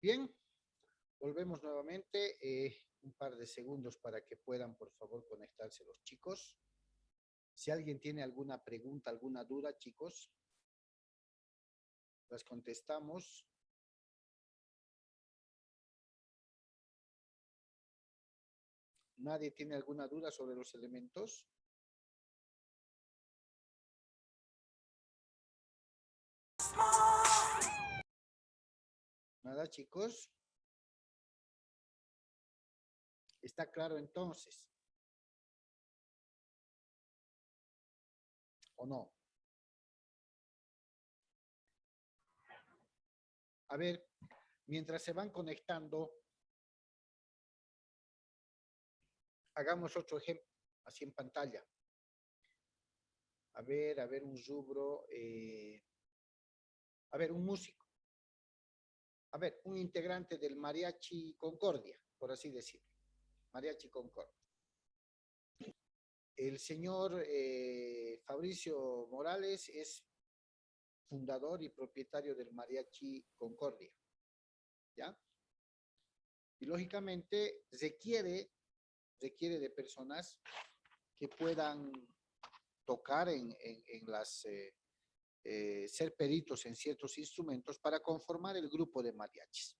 Bien, volvemos nuevamente. Un par de segundos para que puedan, por favor, conectarse los chicos. Si alguien tiene alguna pregunta, alguna duda, chicos, las contestamos. ¿Nadie tiene alguna duda sobre los elementos? Nada, chicos. ¿Está claro entonces? ¿O no? A ver, mientras se van conectando, hagamos otro ejemplo, así en pantalla. A ver, un rubro. A ver, un músico. A ver, un integrante del Mariachi Concordia, por así decirlo. Mariachi Concordia. El señor Fabricio Morales es fundador y propietario del Mariachi Concordia, ¿ya? Y lógicamente requiere de personas que puedan tocar en las, ser peritos en ciertos instrumentos para conformar el grupo de mariachis.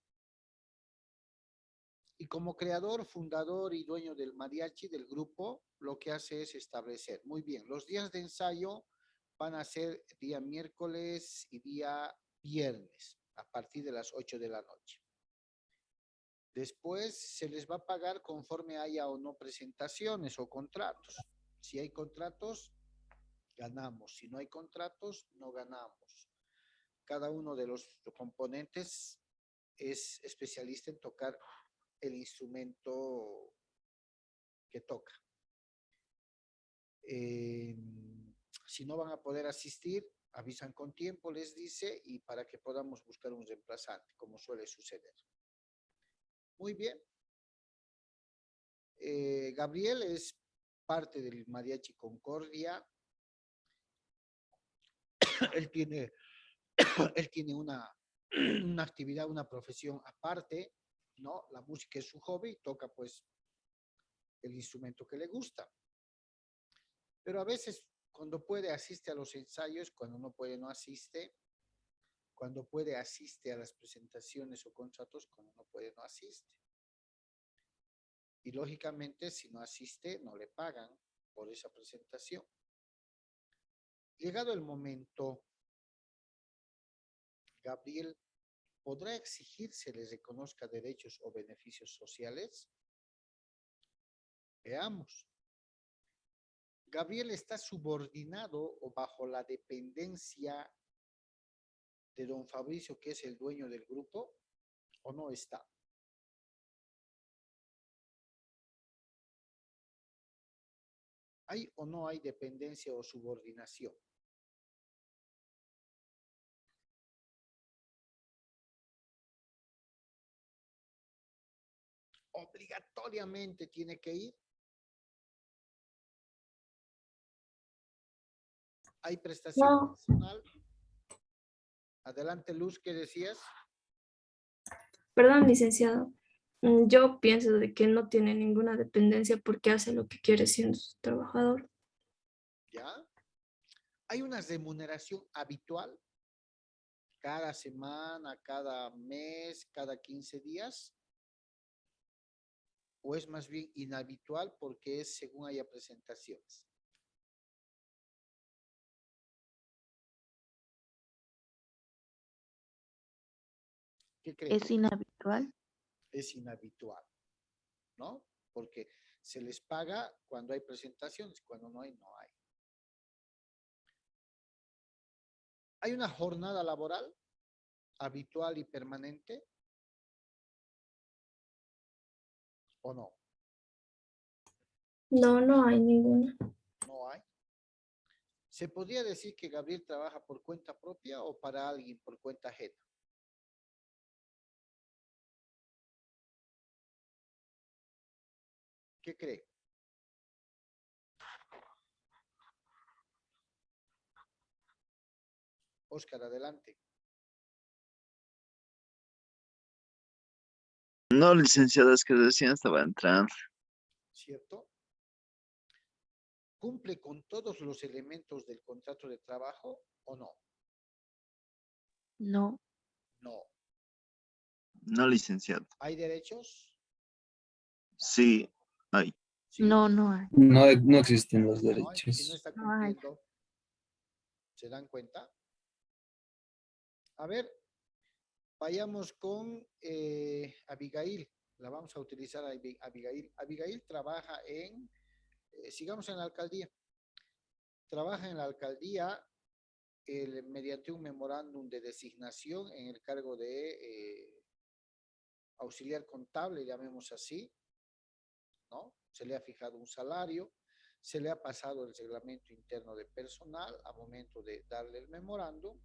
Y como creador, fundador y dueño del mariachi, del grupo, lo que hace es establecer, muy bien, los días de ensayo van a ser día miércoles y día viernes, a partir de las 8 de la noche. Después se les va a pagar conforme haya o no presentaciones o contratos. Si hay contratos, ganamos. Si no hay contratos, no ganamos. Cada uno de los componentes es especialista en tocar el instrumento que toca. Si no van a poder asistir, avisan con tiempo, les dice, y para que podamos buscar un reemplazante, como suele suceder. Muy bien. Gabriel es parte del Mariachi Concordia. Él tiene una actividad, una profesión aparte, ¿no? La música es su hobby, toca pues el instrumento que le gusta. Pero a veces cuando puede asiste a los ensayos, cuando no puede no asiste, cuando puede asiste a las presentaciones o contratos, cuando no puede no asiste. Y lógicamente si no asiste no le pagan por esa presentación. Llegado el momento, Gabriel, ¿podrá exigir se le reconozca derechos o beneficios sociales? Veamos. ¿Gabriel está subordinado o bajo la dependencia de don Fabricio, que es el dueño del grupo, o no está? ¿Hay o no hay dependencia o subordinación? ¿Obligatoriamente tiene que ir? ¿Hay prestación No, adicional? Adelante, Luz, ¿qué decías? perdón, licenciado. Yo pienso de que no tiene ninguna dependencia porque hace lo que quiere siendo su trabajador. ¿Ya? ¿Hay una remuneración habitual? ¿Cada semana, cada mes, cada 15 días? ¿O es más bien inhabitual porque es según haya presentaciones? ¿Qué creen? Es inhabitual. Es inhabitual, ¿no? Porque se les paga cuando hay presentaciones, cuando no hay, no hay. ¿Hay una jornada laboral? habitual y permanente o no? No, no hay ninguna. No hay. ¿Se podría decir que Gabriel trabaja por cuenta propia o para alguien por cuenta ajena? ¿Qué cree? Oscar, adelante. No, licenciado, es que recién estaba entrando. ¿Cierto? ¿Cumple con todos los elementos del contrato de trabajo o no? No, No. No, licenciado. ¿Hay derechos? Sí, ay. Sí. no, no hay. No, no existen los No hay. Si no derechos. está No hay. cumpliendo, ¿se dan cuenta? A ver, vayamos con Abigail. La vamos a utilizar a Abigail. Abigail trabaja en, sigamos en la alcaldía. Trabaja en la alcaldía mediante un memorándum de designación en el cargo de auxiliar contable, llamemos así, ¿no? Se le ha fijado un salario, se le ha pasado el reglamento interno de personal a momento de darle el memorándum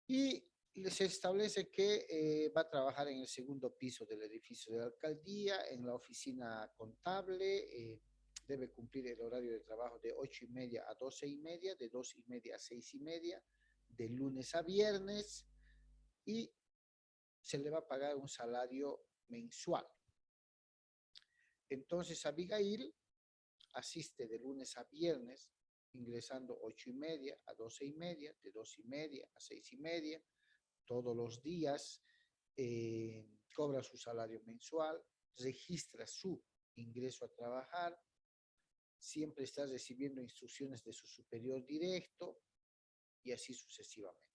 y se establece que va a trabajar en el segundo piso del edificio de la alcaldía, en la oficina contable, debe cumplir el horario de trabajo de 8:30 a 12:30, de 2:30 a 6:30, de lunes a viernes, y se le va a pagar un salario mensual. Entonces, Abigail asiste de lunes a viernes, ingresando 8:30 a 12:30, de 2:30 a 6:30, todos los días, cobra su salario mensual, registra su ingreso a trabajar, siempre está recibiendo instrucciones de su superior directo y así sucesivamente.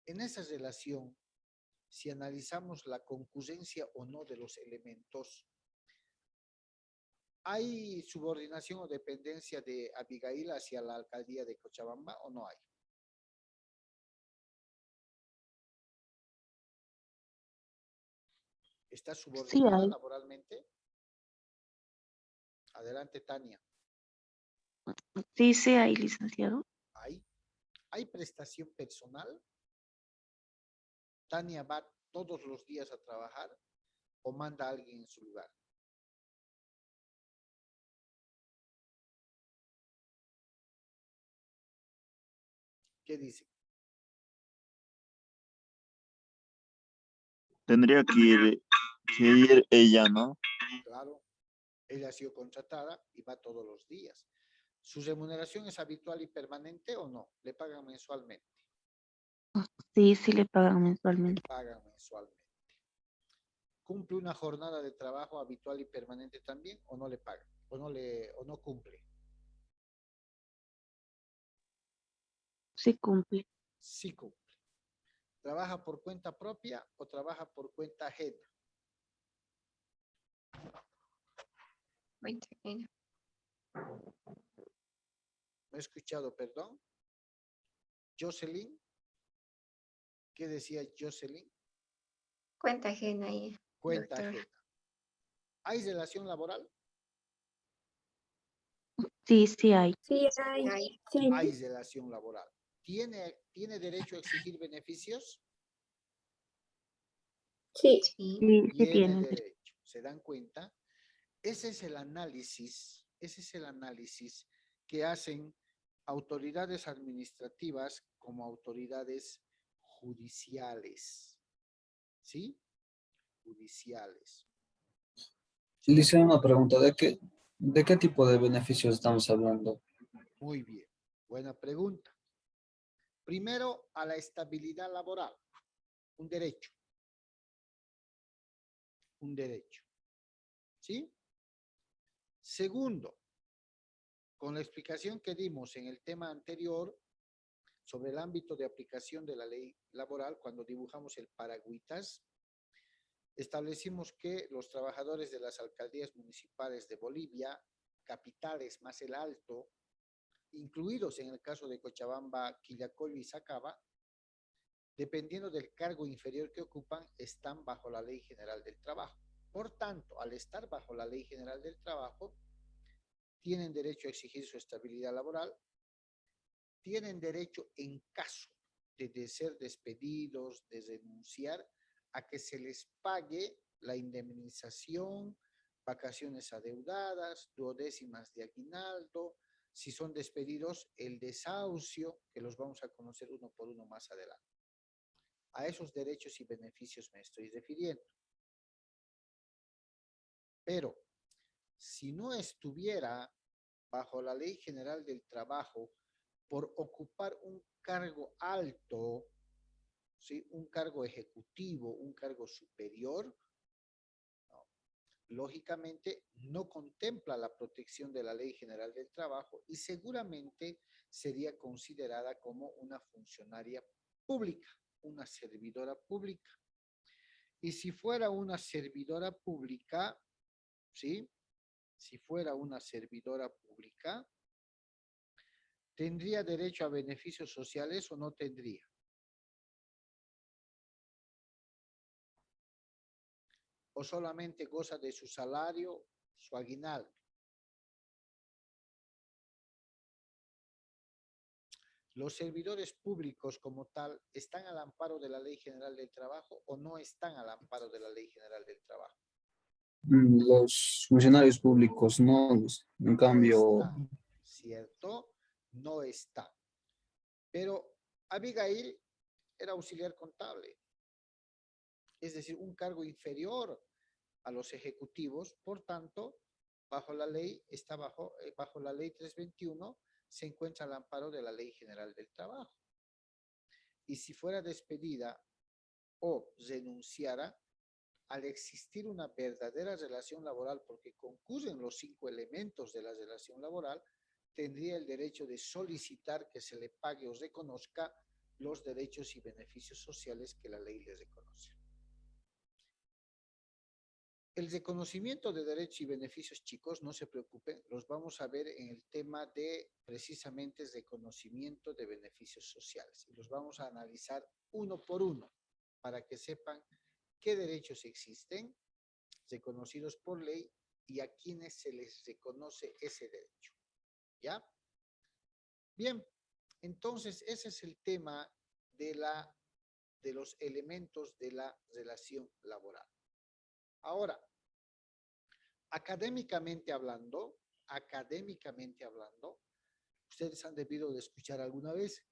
En esa relación, si analizamos la concurrencia o no de los elementos, ¿hay subordinación o dependencia de Abigail hacia la alcaldía de Cochabamba o no hay? ¿Está Sí subordinada hay. laboralmente? Adelante, Tania. Sí, sí hay, licenciado. ¿Hay prestación personal? ¿Tania va todos los días a trabajar o manda a alguien en su lugar? ¿Qué dice? Tendría que ir ella, ¿no? Claro, ella ha sido contratada y va todos los días. ¿Su remuneración es habitual y permanente o no? ¿Le pagan mensualmente? Sí, sí le pagan Le mensualmente. pagan mensualmente. ¿Cumple una jornada de trabajo habitual y permanente también o no le pagan? ¿O no cumple? Sí cumple. Sí cumple. ¿Trabaja por cuenta propia o trabaja por cuenta ajena? No he escuchado, perdón. Jocelyn, ¿qué decía Jocelyn? Cuenta ajena ahí, Cuenta doctor. ajena. ¿Hay relación laboral? Sí, sí hay. Sí, hay. Ahí. Sí, hay, ¿no? Hay relación laboral. ¿Tiene derecho a exigir beneficios? Sí. Sí. Sí, sí Tiene tienen. derecho. ¿Se dan cuenta? Ese es el análisis que hacen autoridades administrativas como autoridades judiciales. ¿Sí? Judiciales. Le hice una pregunta, ¿de qué tipo de beneficios estamos hablando? Muy bien. Buena pregunta. Primero, a la estabilidad laboral. Un derecho. Un derecho. ¿Sí? Segundo, con la explicación que dimos en el tema anterior sobre el ámbito de aplicación de la ley laboral, cuando dibujamos el paragüitas, establecimos que los trabajadores de las alcaldías municipales de Bolivia, capitales más el Alto, incluidos en el caso de Cochabamba, Quillacollo y Sacaba, dependiendo del cargo inferior que ocupan, están bajo la Ley General del Trabajo. Por tanto, al estar bajo la Ley General del Trabajo, tienen derecho a exigir su estabilidad laboral, tienen derecho en caso de ser despedidos, de renunciar, a que se les pague la indemnización, vacaciones adeudadas, duodécimas de aguinaldo, si son despedidos, el desahucio, que los vamos a conocer uno por uno más adelante. A esos derechos y beneficios me estoy refiriendo. Pero si no estuviera bajo la Ley General del Trabajo por ocupar un cargo alto, ¿sí? Un cargo ejecutivo, un cargo superior, ¿no? Lógicamente no contempla la protección de la Ley General del Trabajo y seguramente sería considerada como una funcionaria pública, una servidora pública. Y si fuera una servidora pública, ¿sí? Si fuera una servidora pública, ¿tendría derecho a beneficios sociales o no tendría? ¿O solamente goza de su salario, su aguinaldo? ¿Los servidores públicos como tal están al amparo de la Ley General del Trabajo o no están al amparo de la Ley General del Trabajo? Los funcionarios públicos no, en No cambio, está, ¿cierto? No está. Pero Abigail era auxiliar contable, es decir, un cargo inferior a los ejecutivos, por tanto, bajo la ley, está bajo la ley 321, se encuentra al amparo de la Ley General del Trabajo. Y si fuera despedida o renunciara, al existir una verdadera relación laboral, porque concurren los 5 elementos de la relación laboral, tendría el derecho de solicitar que se le pague o reconozca los derechos y beneficios sociales que la ley le reconoce. El reconocimiento de derechos y beneficios, chicos, no se preocupen, los vamos a ver en el tema de precisamente reconocimiento de beneficios sociales. Y los vamos a analizar uno por uno para que sepan qué derechos existen reconocidos por ley y a quienes se les reconoce ese derecho. ¿Ya? Bien, entonces ese es el tema de los elementos de la relación laboral. Ahora, académicamente hablando, ustedes han debido de escuchar alguna vez,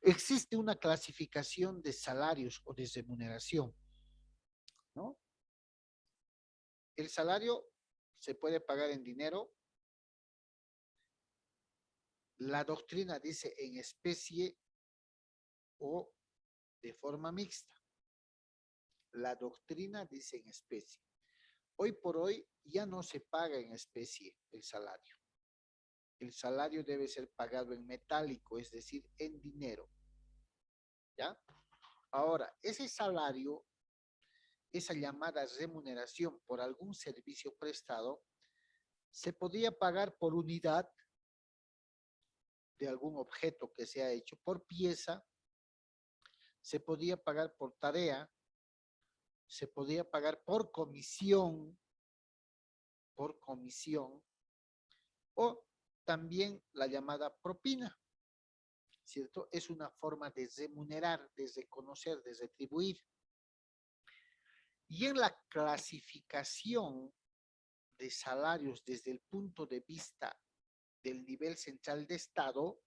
existe una clasificación de salarios o de remuneración, ¿no? El salario se puede pagar en dinero. La doctrina dice en especie o de forma mixta. La doctrina dice en especie. Hoy por hoy ya no se paga en especie el salario. El salario debe ser pagado en metálico, es decir, en dinero. ¿Ya? Ahora, ese salario, esa llamada remuneración por algún servicio prestado, se podía pagar por unidad de algún objeto que se ha hecho, por pieza, se podía pagar por tarea, se podía pagar por comisión, o también la llamada propina, ¿cierto? Es una forma de remunerar, de reconocer, de retribuir. Y en la clasificación de salarios desde el punto de vista del nivel central de Estado,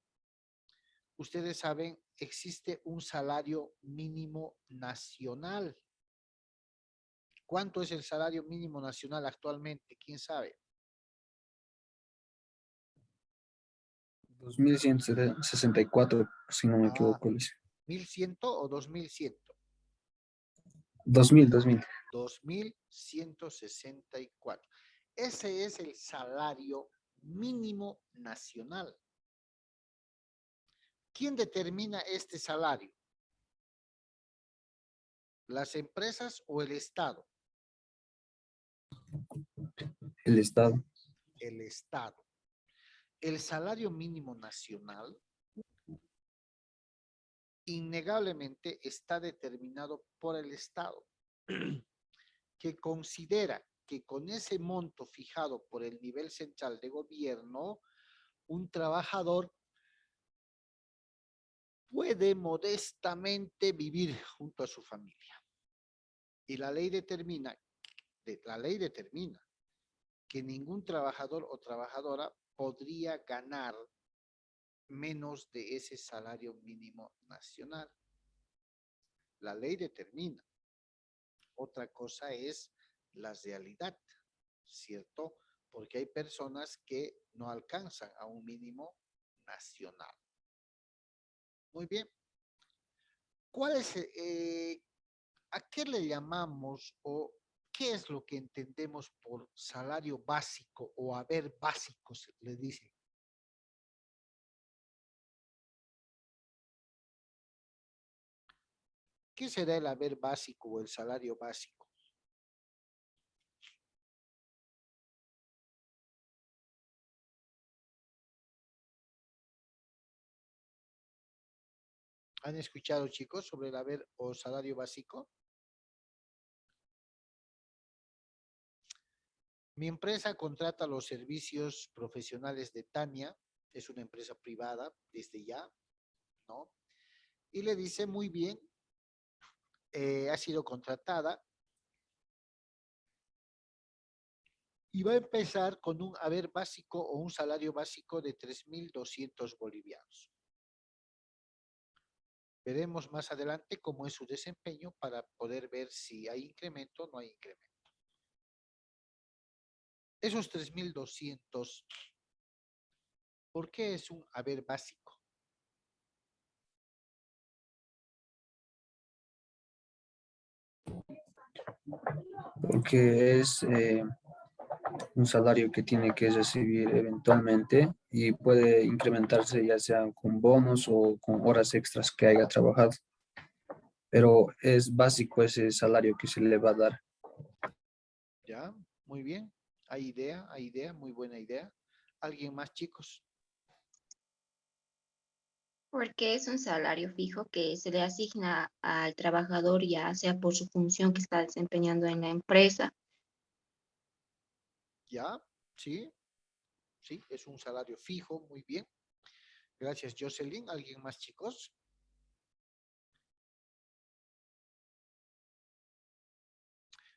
ustedes saben, existe un salario mínimo nacional. ¿Cuánto es el salario mínimo nacional actualmente? ¿Quién sabe? 2164, si no me equivoco, Luis. ¿1100 o 2100? 2000. 2164. Ese es el salario mínimo nacional. ¿Quién determina este salario? ¿Las empresas o el Estado? El Estado. El Estado. El salario mínimo nacional innegablemente está determinado por el Estado, que considera que con ese monto fijado por el nivel central de gobierno, un trabajador puede modestamente vivir junto a su familia. Y la ley determina que ningún trabajador o trabajadora podría ganar menos de ese salario mínimo nacional. La ley determina. Otra cosa es la realidad, ¿cierto? Porque hay personas que no alcanzan a un mínimo nacional. Muy bien. ¿Cuál es, a qué le llamamos o qué es lo que entendemos por salario básico o haber básico, se le dice? ¿Qué será el haber básico o el salario básico? ¿Han escuchado, chicos, sobre el haber o salario básico? Mi empresa contrata los servicios profesionales de Tania, es una empresa privada desde ya, ¿no? Y le dice, muy bien, ha sido contratada y va a empezar con un haber básico o un salario básico de 3.200 bolivianos. Veremos más adelante cómo es su desempeño para poder ver si hay incremento o no hay incremento. Esos 3.200, ¿por qué es un haber básico? Porque es un salario que tiene que recibir eventualmente y puede incrementarse ya sea con bonos o con horas extras que haya trabajado. Pero es básico ese salario que se le va a dar. Ya, muy bien. Hay idea, muy buena idea. ¿Alguien más, chicos? Porque es un salario fijo que se le asigna al trabajador, ya sea por su función que está desempeñando en la empresa. Ya, sí, sí, es un salario fijo, muy bien. Gracias, Jocelyn. ¿Alguien más, chicos?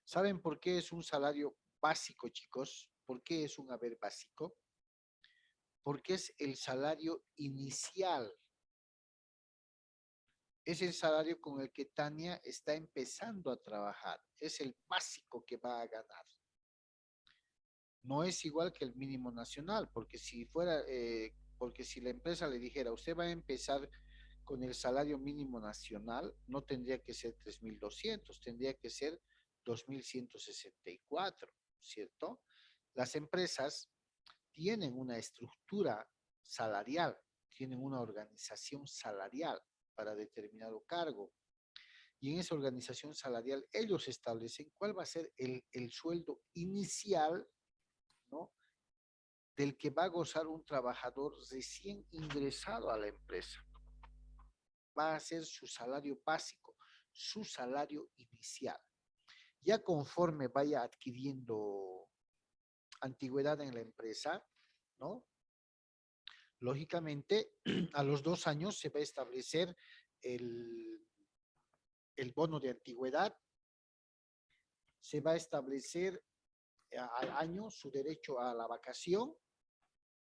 ¿Saben por qué es un salario básico, chicos? ¿Por qué es un haber básico? Porque es el salario inicial. Es el salario con el que Tania está empezando a trabajar. Es el básico que va a ganar. No es igual que el mínimo nacional, porque si fuera, porque si la empresa le dijera, usted va a empezar con el salario mínimo nacional, no tendría que ser 3.200, tendría que ser 2.164, ¿cierto? Las empresas tienen una estructura salarial, tienen una organización salarial para determinado cargo. Y en esa organización salarial ellos establecen cuál va a ser el sueldo inicial, ¿no? Del que va a gozar un trabajador recién ingresado a la empresa. Va a ser su salario básico, su salario inicial. Ya conforme vaya adquiriendo antigüedad en la empresa, ¿no? Lógicamente, a los 2 años se va a establecer el, el bono de antigüedad, se va a establecer al año su derecho a la vacación,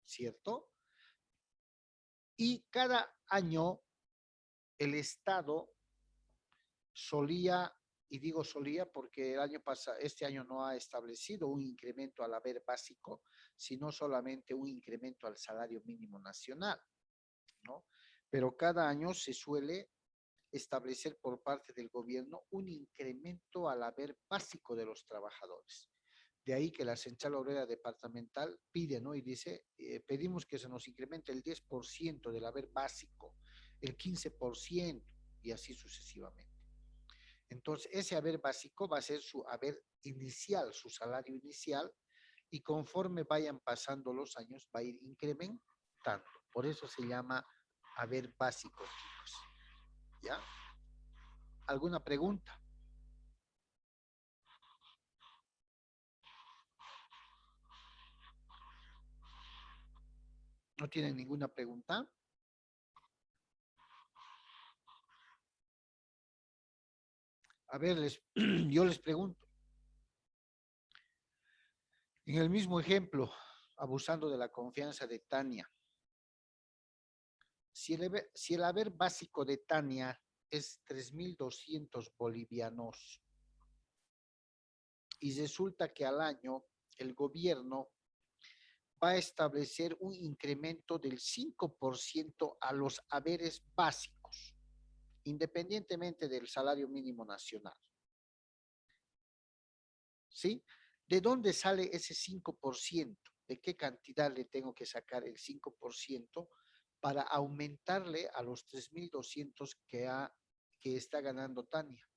¿cierto? Y cada año el Estado solía, y digo solía porque el año pasado, este año no ha establecido un incremento al haber básico, sino solamente un incremento al salario mínimo nacional, ¿no? Pero cada año se suele establecer por parte del gobierno un incremento al haber básico de los trabajadores. De ahí que la Central Obrera Departamental pide, ¿no? Y dice, pedimos que se nos incremente el 10% del haber básico, el 15% y así sucesivamente. Entonces, ese haber básico va a ser su haber inicial, su salario inicial, y conforme vayan pasando los años va a ir incrementando. Por eso se llama haber básico, chicos. ¿Ya? ¿Alguna pregunta? ¿No tienen ninguna pregunta? A ver, yo les pregunto. En el mismo ejemplo, abusando de la confianza de Tania, si el haber básico de Tania es 3.200 bolivianos y resulta que al año el gobierno va a establecer un incremento del 5% a los haberes básicos, independientemente del salario mínimo nacional. ¿Sí? ¿De dónde sale ese 5%? ¿De qué cantidad le tengo que sacar el 5% para aumentarle a los 3.200 que está ganando Tania?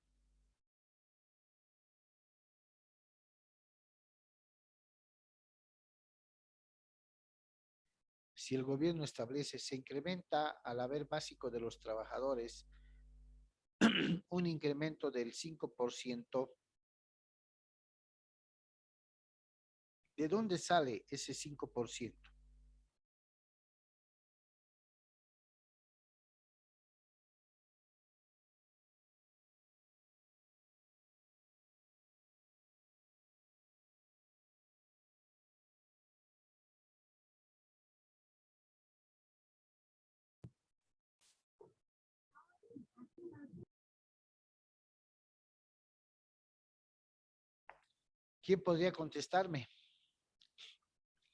Si el gobierno establece, se incrementa al haber básico de los trabajadores un incremento del 5%, ¿de dónde sale ese 5%? ¿Quién podría contestarme?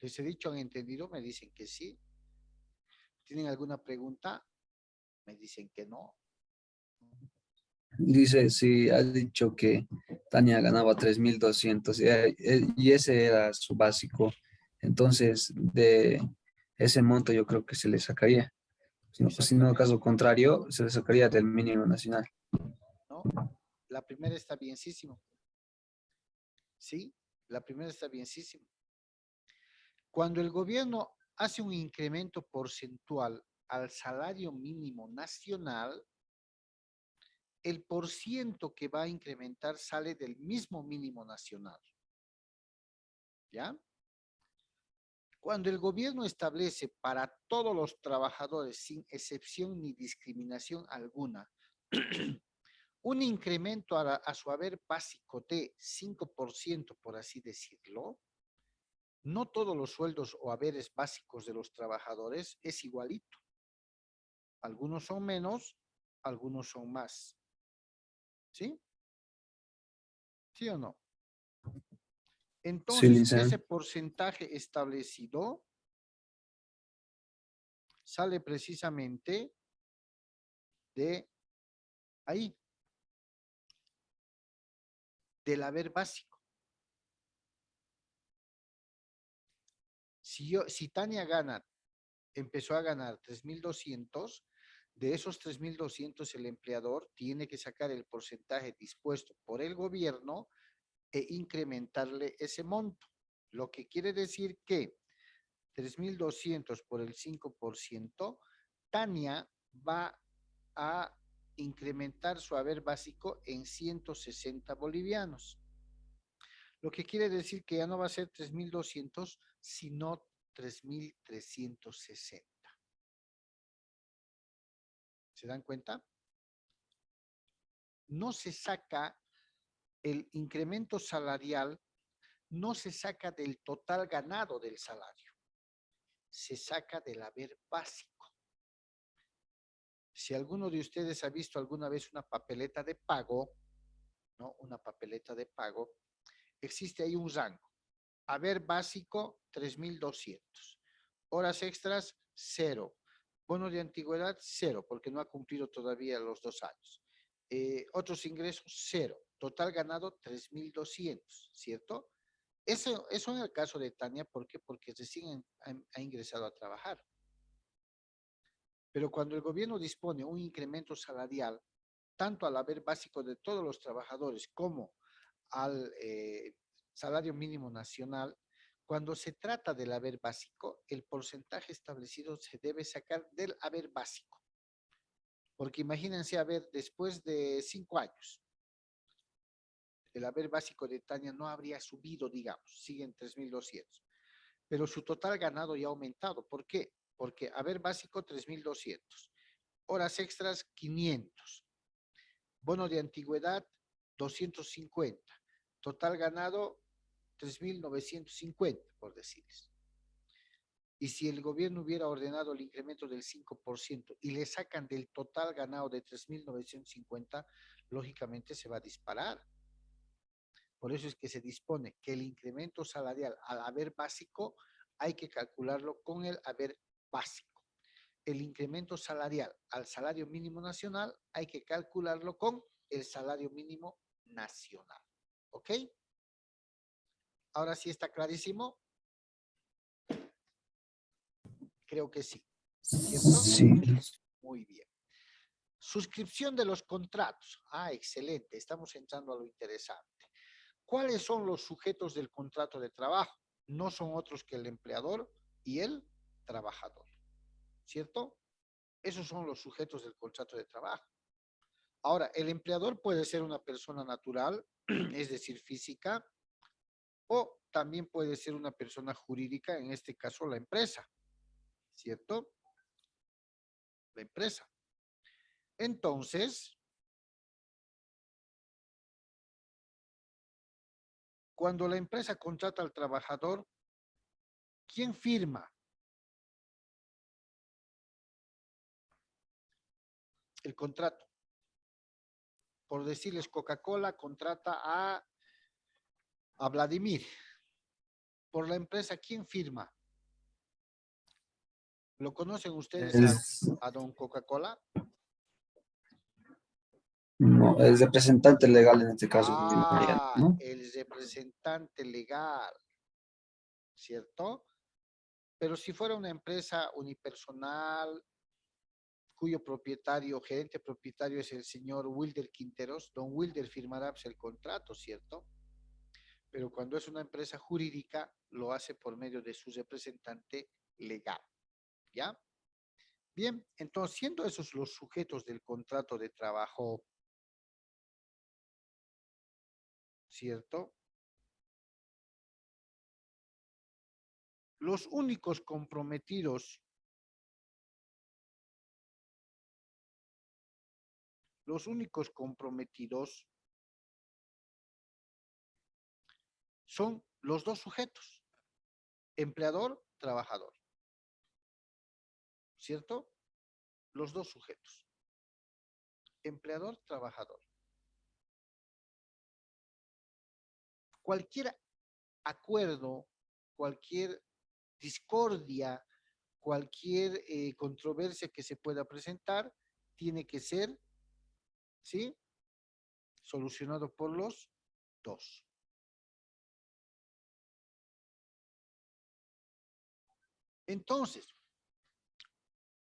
Les he dicho, ¿han entendido? Me dicen que sí. ¿Tienen alguna pregunta? Me dicen que no. Dice, sí, ha dicho que Tania ganaba 3.200 y ese era su básico. Entonces, de ese monto yo creo que se le sacaría. Si no, caso contrario, se le sacaría del mínimo nacional. ¿No? La primera está bienísimo. ¿Sí? La primera está bienísimo. Cuando el gobierno hace un incremento porcentual al salario mínimo nacional, el porciento que va a incrementar sale del mismo mínimo nacional. ¿Ya? Cuando el gobierno establece para todos los trabajadores, sin excepción ni discriminación alguna, un incremento a su haber básico de 5%, por así decirlo, no todos los sueldos o haberes básicos de los trabajadores es igualito. Algunos son menos, algunos son más. ¿Sí? ¿Sí o no? Sí, Entonces, Lisa. ese porcentaje establecido sale precisamente de ahí, del haber básico. Si Tania empezó a ganar 3.200, de esos 3.200 el empleador tiene que sacar el porcentaje dispuesto por el gobierno e incrementarle ese monto. Lo que quiere decir que 3.200 por el 5%, Tania va a incrementar su haber básico en 160 bolivianos. Lo que quiere decir que ya no va a ser 3.200, sino 3.360. ¿Se dan cuenta? No se saca el incremento salarial, no se saca del total ganado del salario, se saca del haber básico. Si alguno de ustedes ha visto alguna vez una papeleta de pago, ¿no? Una papeleta de pago, existe ahí un rango. Haber básico, 3.200. Horas extras, 0. Bono de antigüedad, 0, porque no ha cumplido todavía los 2 años. Otros ingresos, 0. Total ganado, 3.200, ¿cierto? Eso en el caso de Tania, ¿por qué? Porque recién ha ingresado a trabajar. Pero cuando el gobierno dispone un incremento salarial, tanto al haber básico de todos los trabajadores como al salario mínimo nacional, cuando se trata del haber básico, el porcentaje establecido se debe sacar del haber básico. Porque imagínense, a ver, después de 5 años, el haber básico de Tania no habría subido, digamos, sigue en 3.200, pero su total ganado ya ha aumentado. ¿Por qué? Porque haber básico 3.200, horas extras 500, bono de antigüedad 250, total ganado 3.950, por decirles. Y si el gobierno hubiera ordenado el incremento del 5% y le sacan del total ganado de 3.950, lógicamente se va a disparar. Por eso es que se dispone que el incremento salarial al haber básico hay que calcularlo con el haber básico. El incremento salarial al salario mínimo nacional hay que calcularlo con el salario mínimo nacional. ¿Ok? Ahora sí está clarísimo. Creo que sí. ¿Cierto? Sí. Muy bien. Suscripción de los contratos. Ah, excelente. Estamos entrando a lo interesante. ¿Cuáles son los sujetos del contrato de trabajo? No son otros que el empleador y el trabajador. ¿Cierto? Esos son los sujetos del contrato de trabajo. Ahora, el empleador puede ser una persona natural, es decir, física, o también puede ser una persona jurídica, en este caso la empresa. ¿Cierto? La empresa. Entonces, cuando la empresa contrata al trabajador, ¿quién firma? El contrato. Por decirles, Coca-Cola contrata a Vladimir. Por la empresa, ¿quién firma? ¿Lo conocen ustedes a don Coca-Cola? No, el representante legal en este caso firmaría, Ah, ¿no? el representante legal, ¿cierto? Pero si fuera una empresa unipersonal cuyo propietario, gerente propietario es el señor Wilder Quinteros, don Wilder firmará pues, el contrato, ¿cierto? Pero cuando es una empresa jurídica, lo hace por medio de su representante legal, ¿ya? Bien, entonces, siendo esos los sujetos del contrato de trabajo, ¿cierto? Los únicos comprometidos son los dos sujetos, empleador, trabajador, ¿cierto? Los dos sujetos, empleador, trabajador. Cualquier acuerdo, cualquier discordia, cualquier controversia que se pueda presentar, tiene que ser, ¿sí? Solucionado por los dos. Entonces,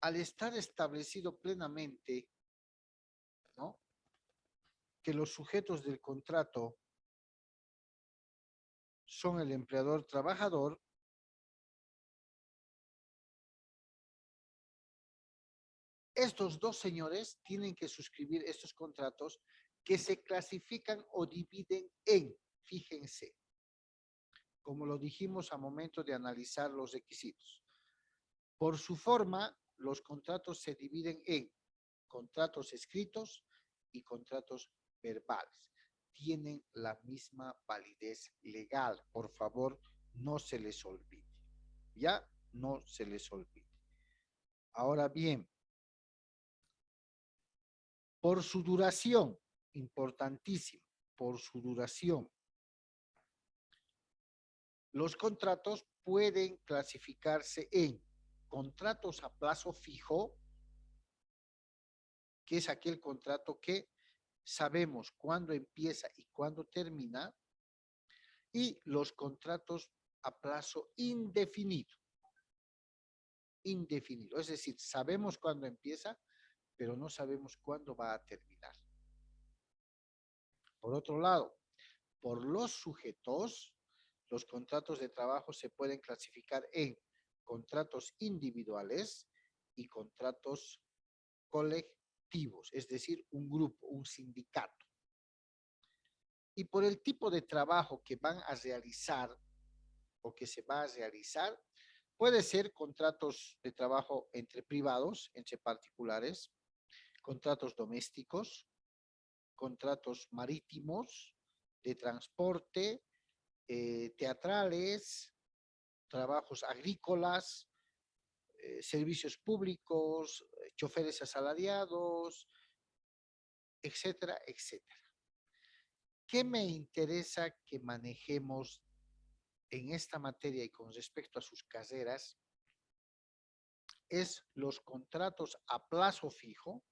al estar establecido plenamente, ¿no? Que los sujetos del contrato son el empleador trabajador, estos dos señores tienen que suscribir estos contratos que se clasifican o dividen en, fíjense, como lo dijimos a momento de analizar los requisitos. Por su forma, los contratos se dividen en contratos escritos y contratos verbales. Tienen la misma validez legal. Por favor, no se les olvide. ¿Ya? No se les olvide. Ahora bien, por su duración, importantísimo, por su duración, los contratos pueden clasificarse en contratos a plazo fijo, que es aquel contrato que sabemos cuándo empieza y cuándo termina, y los contratos a plazo indefinido. Indefinido, es decir, sabemos cuándo empieza, pero no sabemos cuándo va a terminar. Por otro lado, por los sujetos, los contratos de trabajo se pueden clasificar en contratos individuales y contratos colectivos. colectivos, es decir, un grupo, un sindicato. Y por el tipo de trabajo que van a realizar o que se va a realizar, puede ser contratos de trabajo entre privados, entre particulares, contratos domésticos, contratos marítimos, de transporte, teatrales, trabajos agrícolas, servicios públicos, choferes asalariados, etcétera, etcétera. ¿Qué me interesa que manejemos en esta materia y con respecto a sus carreras? Es los contratos a plazo fijo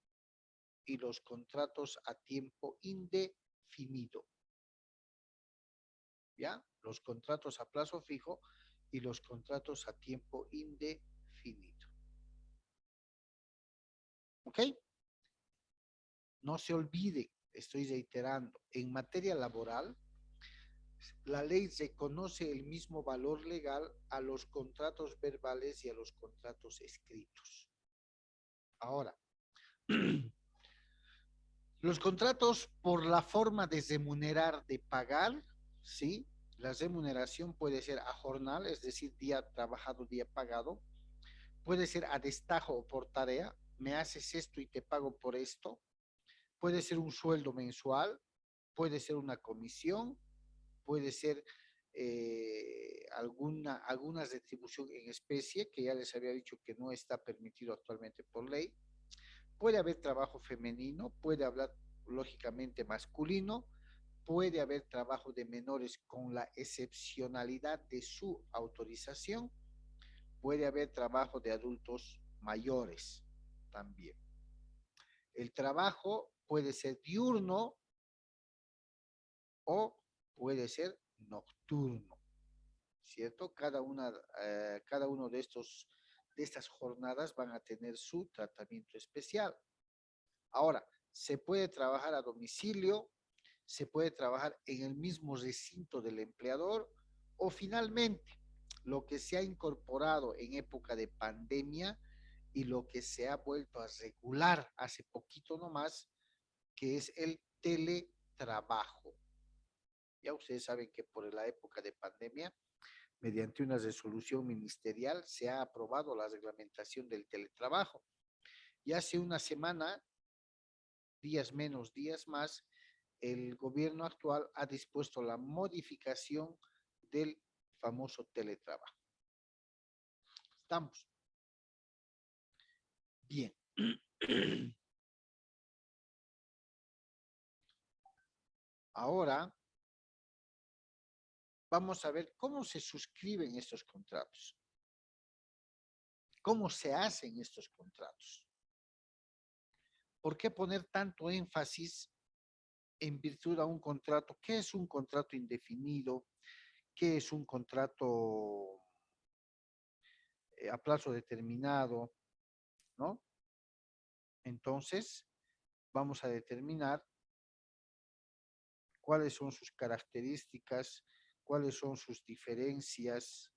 y los contratos a tiempo indefinido. ¿Ya? Los contratos a plazo fijo y los contratos a tiempo indefinido. ¿Ok? No se olvide, estoy reiterando, en materia laboral, la ley reconoce el mismo valor legal a los contratos verbales y a los contratos escritos. Ahora, los contratos por la forma de remunerar, de pagar, ¿sí? La remuneración puede ser a jornal, es decir, día trabajado, día pagado. Puede ser a destajo o por tarea. Me haces esto y te pago por esto. Puede ser un sueldo mensual, puede ser una comisión, puede ser alguna retribución en especie, que ya les había dicho que no está permitido actualmente por ley. Puede haber trabajo femenino, puede haber lógicamente masculino, puede haber trabajo de menores con la excepcionalidad de su autorización, puede haber trabajo de adultos mayores también. El trabajo puede ser diurno o puede ser nocturno, ¿cierto? Cada uno de estas jornadas van a tener su tratamiento especial. Ahora, se puede trabajar a domicilio, se puede trabajar en el mismo recinto del empleador o finalmente lo que se ha incorporado en época de pandemia y lo que se ha vuelto a regular hace poquito nomás, que es el teletrabajo. Ya ustedes saben que por la época de pandemia, mediante una resolución ministerial, se ha aprobado la reglamentación del teletrabajo. Y hace una semana, días menos, días más, el gobierno actual ha dispuesto la modificación del famoso teletrabajo. ¿Estamos? Bien. Ahora vamos a ver cómo se suscriben estos contratos. ¿Cómo se hacen estos contratos? ¿Por qué poner tanto énfasis en virtud a un contrato? ¿Qué es un contrato indefinido? ¿Qué es un contrato a plazo determinado? ¿No? Entonces, vamos a determinar cuáles son sus características, cuáles son sus diferencias,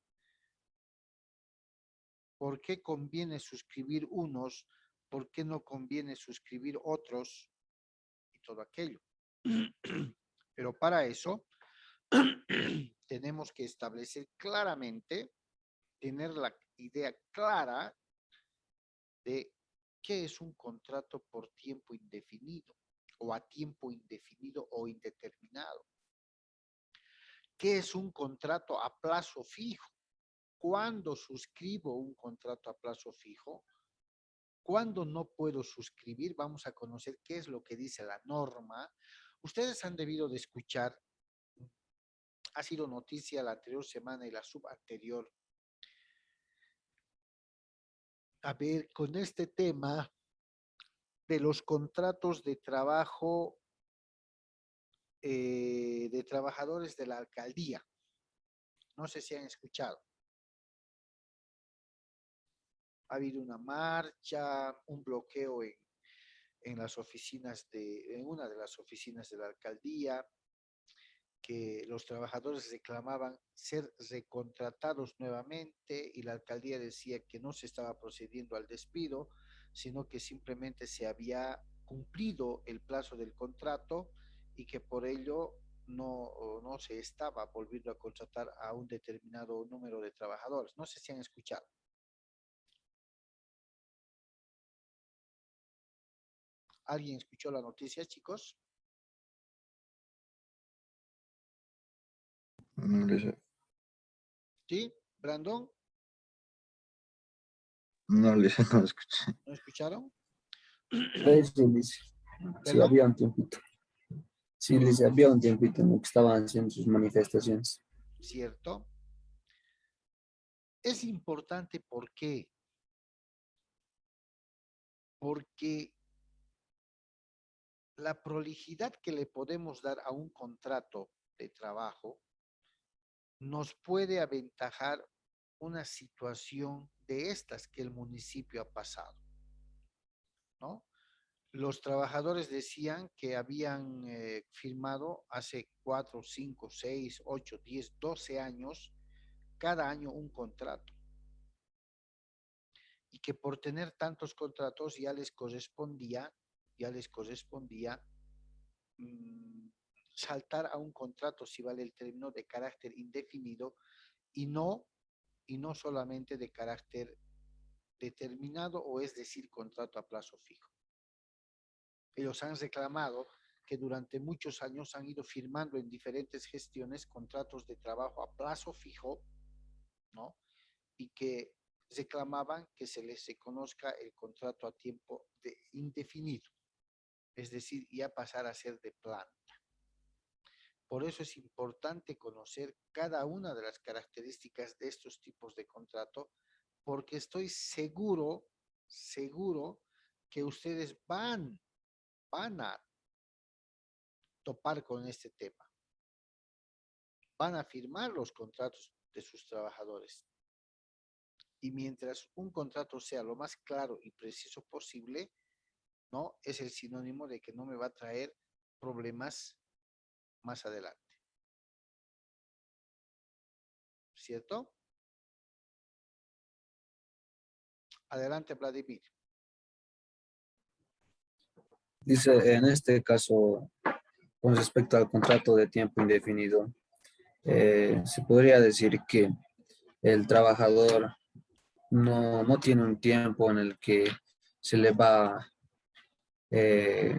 por qué conviene suscribir unos, por qué no conviene suscribir otros y todo aquello. Pero para eso tenemos que establecer claramente, tener la idea clara de qué es un contrato por tiempo indefinido o a tiempo indefinido o indeterminado. ¿Qué es un contrato a plazo fijo? ¿Cuándo suscribo un contrato a plazo fijo? ¿Cuándo no puedo suscribir? Vamos a conocer qué es lo que dice la norma. Ustedes han debido de escuchar, ha sido noticia la anterior semana y la subanterior. A ver, con este tema de los contratos de trabajo de trabajadores de la alcaldía. No sé si han escuchado. Ha habido una marcha, un bloqueo en las oficinas en una de las oficinas de la alcaldía, que los trabajadores reclamaban ser recontratados nuevamente y la alcaldía decía que no se estaba procediendo al despido, sino que simplemente se había cumplido el plazo del contrato y que por ello no se estaba volviendo a contratar a un determinado número de trabajadores. No sé si han escuchado. ¿Alguien escuchó la noticia, chicos? No, ¿Sí? ¿Brandon? no escuché. ¿No escucharon? Sí, dice. Sí, ¿Perdón? había un tiempito. Sí, dice, había un tiempito en el que estaban haciendo sus manifestaciones. ¿Cierto? Es importante, ¿por qué? Porque la prolijidad que le podemos dar a un contrato de trabajo nos puede aventajar una situación de estas que el municipio ha pasado, ¿no? Los trabajadores decían que habían firmado hace 4, 5, 6, 8, 10, 12 años, cada año un contrato. Y que por tener tantos contratos ya les correspondía saltar a un contrato, si vale el término, de carácter indefinido y no, y no solamente de carácter determinado, o es decir, contrato a plazo fijo. Ellos han reclamado que durante muchos años han ido firmando en diferentes gestiones contratos de trabajo a plazo fijo, ¿no? Y que reclamaban que se les reconozca el contrato a tiempo indefinido, es decir, ya pasar a ser de planta. Por eso es importante conocer cada una de las características de estos tipos de contrato, porque estoy seguro que ustedes van a topar con este tema. Van a firmar los contratos de sus trabajadores. Y mientras un contrato sea lo más claro y preciso posible, ¿no? Es el sinónimo de que no me va a traer problemas más adelante. ¿Cierto? Adelante, Vladimir. Dice, en este caso, con respecto al contrato de tiempo indefinido, se podría decir que el trabajador no tiene un tiempo en el que se le va, eh,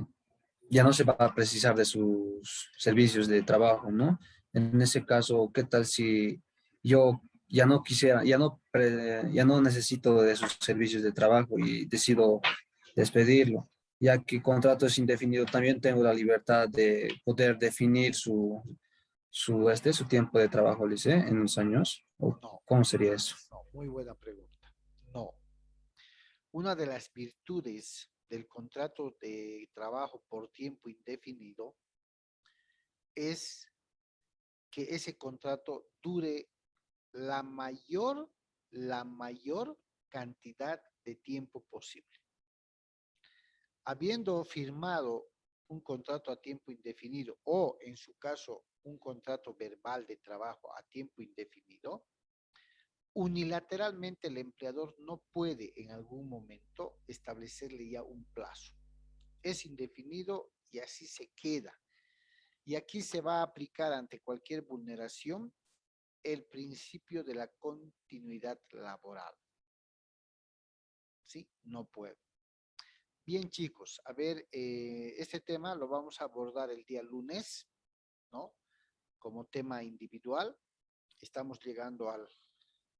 ya no se va a precisar de sus servicios de trabajo, ¿no? En ese caso, ¿qué tal si yo ya no quisiera, ya no necesito de sus servicios de trabajo y decido despedirlo? Ya que contrato es indefinido, también tengo la libertad de poder definir su tiempo de trabajo, Lice, en unos años. ¿O No, cómo sería eso? no, muy buena pregunta. No. Una de las virtudes del contrato de trabajo por tiempo indefinido es que ese contrato dure la mayor, la mayor cantidad de tiempo posible. Habiendo firmado un contrato a tiempo indefinido o, en su caso, un contrato verbal de trabajo a tiempo indefinido, unilateralmente el empleador no puede en algún momento establecerle ya un plazo. Es indefinido y así se queda. Y aquí se va a aplicar ante cualquier vulneración el principio de la continuidad laboral. ¿Sí? No puede. Bien, chicos, a ver, este tema lo vamos a abordar el día lunes, ¿no? Como tema individual. Estamos llegando al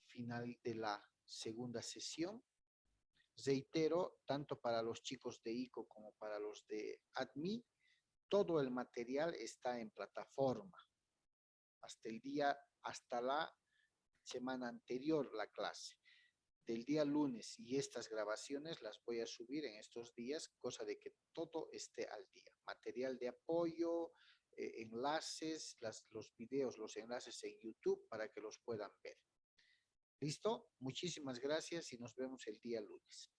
final de la segunda sesión. Reitero, tanto para los chicos de ICO como para los de ADMI, todo el material está en plataforma. Hasta la semana anterior la clase. Del día lunes, y estas grabaciones las voy a subir en estos días, cosa de que todo esté al día. Material de apoyo, enlaces, los videos, los enlaces en YouTube para que los puedan ver. ¿Listo? Muchísimas gracias y nos vemos el día lunes.